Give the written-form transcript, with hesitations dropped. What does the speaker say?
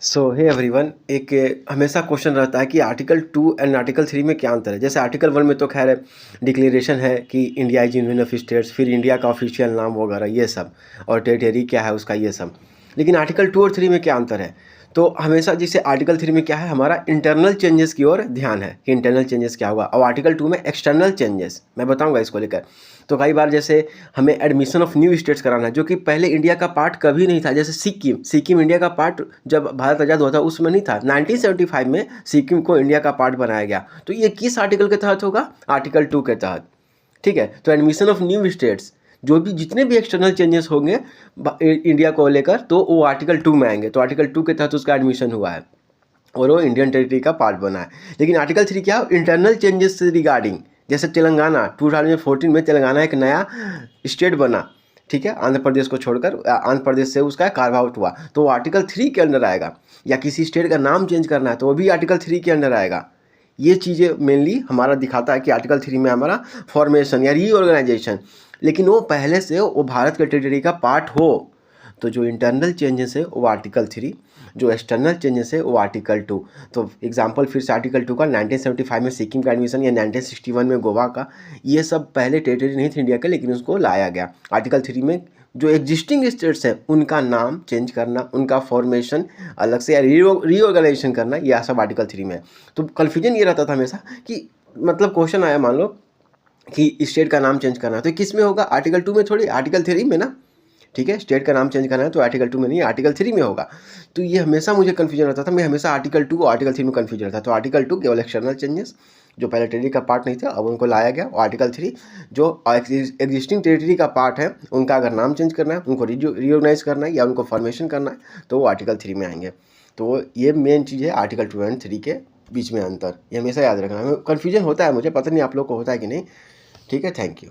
सो hey everyone, एक हमेशा question रहता है कि आर्टिकल 2 एंड आर्टिकल 3 में क्या अंतर है। जैसे आर्टिकल 1 में तो खैर डिक्लेरेशन है कि India is union of states, फिर इंडिया का ऑफिशियल नाम वगैरह ये सब, और टेरिटरी क्या है उसका ये सब। लेकिन आर्टिकल 2 और 3 में क्या अंतर है? तो हमेशा जैसे आर्टिकल 3 में क्या है, हमारा इंटरनल चेंजेस की ओर ध्यान है कि इंटरनल चेंजेस क्या होगा, और आर्टिकल 2 में एक्सटर्नल चेंजेस मैं बताऊंगा इसको लेकर। तो कई बार जैसे हमें एडमिशन ऑफ न्यू स्टेट्स कराना है जो कि पहले इंडिया का पार्ट कभी नहीं था। जैसे सिक्किम, सिक्किम इंडिया का पार्ट जब भारत आज़ाद हुआ था उसमें नहीं था। 1975 में सिक्किम को इंडिया का पार्ट बनाया गया। तो ये किस आर्टिकल के तहत होगा? आर्टिकल 2 के तहत। ठीक है, तो एडमिशन ऑफ न्यू स्टेट्स जो भी जितने भी एक्सटर्नल चेंजेस होंगे इंडिया को लेकर, तो वो आर्टिकल 2 में आएंगे। तो आर्टिकल 2 के तहत उसका एडमिशन हुआ है और वो इंडियन टेरिटरी का पार्ट बना है। लेकिन आर्टिकल 3 क्या? इंटरनल चेंजेस रिगार्डिंग, जैसे तेलंगाना 2014 में तेलंगाना एक नया स्टेट बना, ठीक है, आंध्र प्रदेश को छोड़कर, आंध्र प्रदेश से उसका कार्व आउट हुआ, तो वो आर्टिकल 3 के अंडर आएगा। या किसी स्टेट का नाम चेंज करना है तो वो भी आर्टिकल 3 के अंडर आएगा। ये चीज़ें मेनली हमारा दिखाता है कि आर्टिकल 3 में हमारा फॉर्मेशन या रीऑर्गेनाइजेशन, लेकिन वो पहले से वो भारत के टेरिटरी का पार्ट हो। तो जो इंटरनल चेंजेस है वो आर्टिकल 3, जो एक्सटर्नल चेंजेस है वो आर्टिकल 2। तो एग्जांपल फिर से आर्टिकल 2 का 1975 में सिक्किम का एडमिशन, या 1961 में गोवा का, ये सब पहले टेरिटरी नहीं थे इंडिया के, लेकिन उसको लाया गया। आर्टिकल 3 में जो एग्जिस्टिंग स्टेट्स है उनका नाम चेंज करना, उनका फॉर्मेशन अलग से या रीऑर्गेनाइजेशन करना, यह सब आर्टिकल 3 में है। तो कन्फ्यूजन ये रहता था हमेशा कि मतलब क्वेश्चन आया मान लो कि स्टेट का नाम चेंज करना है तो किस में होगा? आर्टिकल 2 में थोड़ी, आर्टिकल 3 में ना। ठीक है, स्टेट का नाम चेंज करना है तो आर्टिकल 2 में नहीं, आर्टिकल 3 में होगा। तो ये हमेशा मुझे कन्फ्यूजन रहता था, मैं हमेशा आर्टिकल 2 और आर्टिकल 3 में कन्फ्यूजन रहता था। तो आर्टिकल 2 केवल एक्सटर्नल चेंजेस जो पहले टेरिटरी का पार्ट नहीं था अब उनको लाया गया, और आर्टिकल 3 जो एग्जिस्टिंग टेरिटरी का पार्ट है उनका अगर नाम चेंज करना है, उनको रीऑर्गेनाइज करना है या उनको फॉर्मेशन करना है तो वो आर्टिकल 3 में आएंगे। तो ये मेन चीज़ है आर्टिकल 2 एंड 3 के बीच में अंतर, ये हमेशा याद रखना। कन्फ्यूजन होता है मुझे, पता नहीं आप लोग को होता है कि नहीं। ठीक है, थैंक यू।